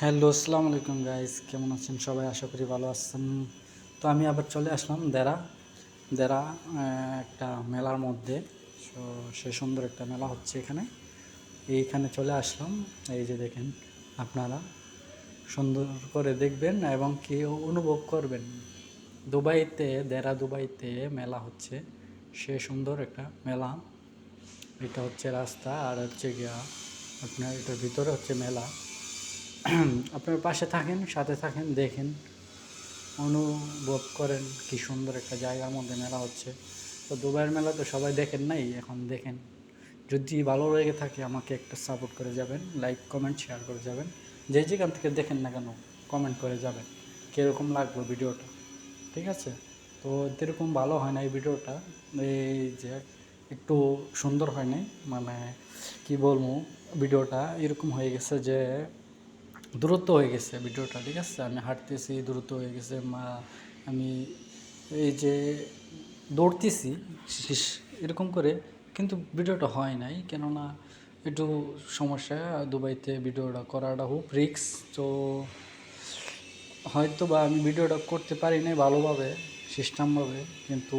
Hello, আসসালামু আলাইকুম guys, কেমন আছেন সবাই? আশা করি ভালো আছেন। তো আমি আবার চলে আসলাম দেরা দেরা একটা মেলার মধ্যে। সো সে সুন্দর একটা মেলা হচ্ছে এখানে। এইখানে চলে আসলাম। এই যে দেখেন, আপনারা সুন্দর করে দেখবেন এবং কি অনুভব করবেন। দুবাইতে মেলা হচ্ছে, সে সুন্দর একটা মেলা। এটা হচ্ছে রাস্তা, আর হচ্ছে গিয়া আপনার এটার ভিতরে হচ্ছে মেলা। আপনার পাশে থাকেন, সাথে থাকেন, দেখেন, অনুভব করেন কি সুন্দর একটা জায়গার মধ্যে মেলা হচ্ছে। তো দুবাইয়ের মেলা তো সবাই দেখেন নাই, এখন দেখেন। যদি ভালো লেগে থাকে আমাকে একটা সাপোর্ট করে যাবেন, লাইক কমেন্ট শেয়ার করে যাবেন। যে যেখান থেকে দেখেন না কেন কমেন্ট করে যাবেন কীরকম লাগলো ভিডিওটা, ঠিক আছে? তো এরকম ভালো হয় না এই ভিডিওটা, এই যে একটু সুন্দর হয় নাই, মানে কি বলবো, ভিডিওটা এরকম হয়ে গেছে যে দূরত্ব হয়ে গেছে ভিডিওটা, ঠিক আছে? আমি হাঁটতেছি, দূরত্ব হয়ে গেছে। আমি এই যে দৌড়তেছি এরকম করে, কিন্তু ভিডিওটা হয় নাই, কেননা একটু সমস্যা। দুবাইতে ভিডিওটা করাটা খুব রিস্ক। তো হয়তো বা আমি ভিডিওটা করতে পারি নাই ভালোভাবে, সিস্টেমভাবে, কিন্তু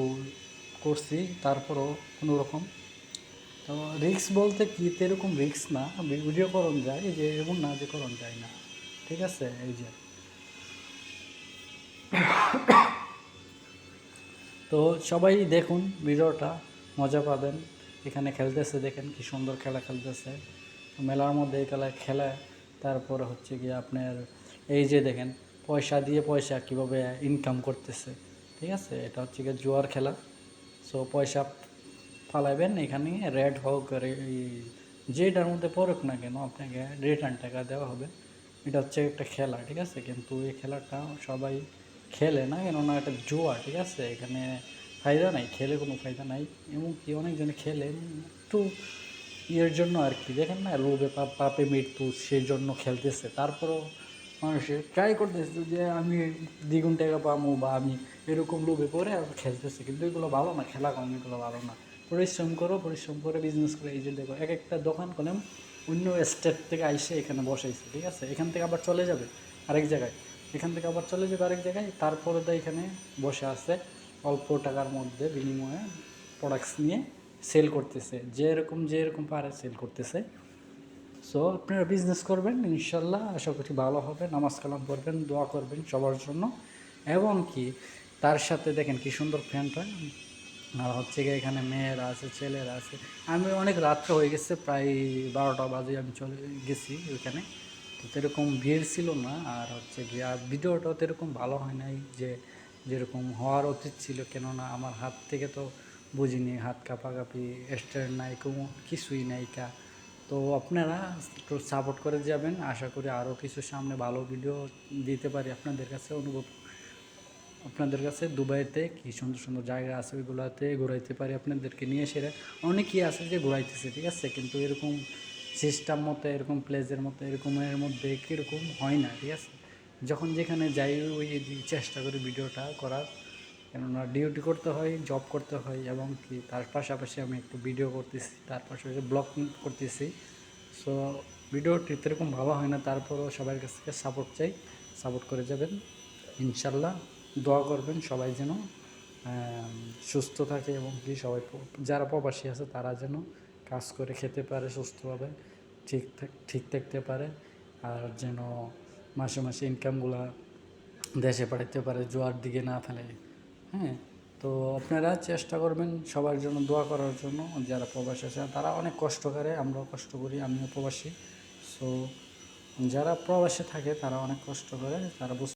করছি তারপরও কোনো রকম। তো রিস্ক বলতে কি, এরকম রিস্ক না, ভিডিও করণ যায়, যে এরকম না যে করণ যায় না, ঠিক আছে? এই যে, তো সবাই দেখুন ভিডিওটা, মজা পাবেন। এখানে খেলতেছে, দেখেন কি সুন্দর খেলা খেলতেছে মেলার মধ্যে। এই খেলা খেলা তারপরে হচ্ছে গিয়ে আপনার এই যে দেখেন, পয়সা কীভাবে ইনকাম করতেছে, ঠিক আছে? এটা হচ্ছে গিয়ে জুয়ার খেলা। সো পয়সা ফালাইবেন এখানে, রেড হোক, যেটার মধ্যে পড়ুক না কেন, আপনাকে রিটার্ন টাকা দেওয়া হবে। এটা হচ্ছে একটা খেলা, ঠিক আছে? কিন্তু এই খেলাটা সবাই খেলে না, কেননা এটা জুয়া, ঠিক আছে? এখানে ফায়দা নাই, খেলে কোনো ফায়দা নাই। এমনকি অনেকজনে খেলে একটু ইয়ের জন্য আর কি, দেখেন না, লোভে পাপে মৃত্যু, সেই জন্য খেলতেছে। তারপরও মানুষের ট্রাই করতেছে যে আমি দ্বিগুণ টাকা পাবো, বা আমি এরকম লোভে পড়ে খেলতেছে। কিন্তু এগুলো ভালো না, খেলা কম, এগুলো ভালো না। পরিশ্রম করে বিজনেস করে। এই যে দেখো, এক একটা দোকান করলাম, অন্য স্টেট থেকে আইসে এখানে বসাইছে, ঠিক আছে? এখান থেকে আবার চলে যাবে আরেক জায়গায়, এখান থেকে আবার চলে যাবে আরেক জায়গায়, তারপরে তো এখানে বসে আছে অল্প টাকার মধ্যে বিনিময়ে প্রোডাক্টস নিয়ে সেল করতেছে, যেরকম পারে সেল করতেছে। সো আপনারা বিজনেস করবেন, ইনশাল্লাহ আশা করি ভালো হবে। নামাজ কালাম পড়বেন, দোয়া করবেন সবার জন্য। এবং কি তার সাথে দেখেন কি সুন্দর ফ্যানটা, আর হচ্ছে গিয়ে এখানে মেয়েরা আছে, ছেলেরা আছে। আমি অনেক রাত্রে হয়ে গেছে, প্রায় 12টা বাজে আমি চলে গেছি ওইখানে। তো এরকম ভিড় ছিল না, আর হচ্ছে গিয়ে ভিডিওটাও তো এরকম ভালো হয় নাই যে যেরকম হওয়ার উচিত ছিল, কেননা আমার হাত থেকে তো বুঝিনি, হাত কাঁপাকাঁপি, স্ট্যান্ড নাই, কোনো কিছুই নাই কা। তো আপনারা একটু সাপোর্ট করে যাবেন, আশা করি আরও কিছু সামনে ভালো ভিডিও দিতে পারি আপনাদের কাছে। আপনাদের কাছে দুবাইতে কি সুন্দর সুন্দর জায়গা আছে, ওইগুলোতে ঘুরাইতে পারি আপনাদেরকে নিয়ে। সেরা অনেকেই আছে যে ঘুরাইতেছে, ঠিক আছে? কিন্তু এরকম সিস্টেম মতো, এরকম প্লেসের মতো, এরকমের মধ্যে কীরকম হয় না, ঠিক আছে? যখন যেখানে যাই ওই চেষ্টা করি ভিডিওটা করার, কেননা ডিউটি করতে হয়, জব করতে হয়, এবং কি তার পাশাপাশি আমি একটু ভিডিও করতেছি, তার পাশাপাশি ব্লগ করতেছি। সো ভিডিওটি এরকম ভালো হয় না, তারপরও সবার কাছ থেকে সাপোর্ট চাই, সাপোর্ট করে যাবেন ইনশাল্লাহ। দোয়া করবেন সবাই যেন সুস্থ থাকে, এবং কি সবাই যারা প্রবাসী আছে তারা যেন কাজ করে খেতে পারে সুস্থভাবে, ঠিক থাকতে পারে, আর যেন মাসে মাসে ইনকামগুলা দেশে পাঠাতে পারে, জোয়ার দিকে না ফেলে। হ্যাঁ, তো আপনারা চেষ্টা করবেন সবার জন্য দোয়া করার জন্য। যারা প্রবাসী আছে তারা অনেক কষ্ট করে, আমরাও কষ্ট করি, আমিও প্রবাসী। সো যারা প্রবাসে থাকে তারা অনেক কষ্ট করে, তারা